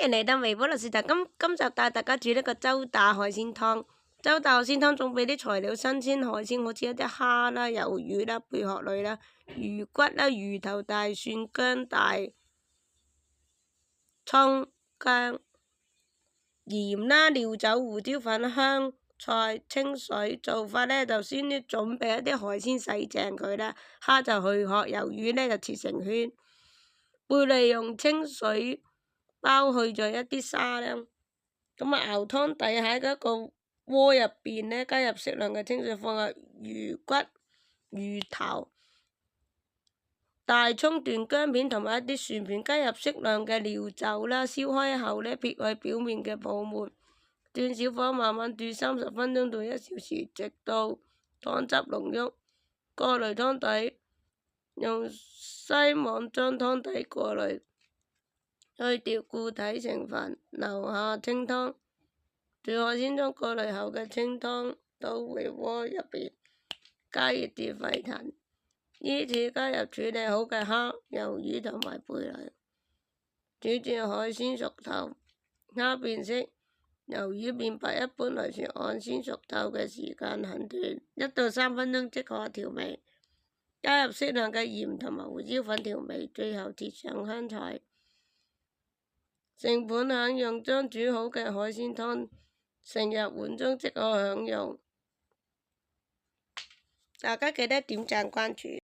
歡迎嚟到微波律師，今集帶大家煮呢個周打海鮮湯。周打海鮮湯準備啲材料：新鮮海鮮，好似一啲蝦啦、魷魚啦、貝殼類啦、魚骨啦、魚頭、大蒜、薑大、葱、薑、鹽啦、料酒、胡椒粉、香菜、清水。做法呢就先準備一啲海鮮洗淨佢啦，蝦就去殼，魷魚呢就切成圈。貝類用清水包去咗一啲沙啦，咁熬湯底喺嗰個鍋入邊呢，加入適量嘅清水，放入魚骨、魚頭、大葱段、薑片同埋一啲蒜片，加入適量嘅料酒啦，燒開後呢，撇去表面嘅泡沫，轉小火慢慢煮30分鐘到1小時，直到湯汁濃郁。過濾湯底，用篩網將湯底過濾，去掉固體成分，留下清湯。煮海鮮湯過濾後嘅清湯倒回鍋入邊，加熱至沸騰，依次加入處理好嘅蝦、魷魚同埋貝類，煮至海鮮熟透，蝦變色、魷魚變白。一般來說，海鮮熟透嘅時間很短，1到3分鐘即可調味。加入適量嘅鹽同埋胡椒粉調味，最後切上香菜。成本享用，將煮好嘅海鮮湯盛入碗中即可享用。大家記得點讚關注。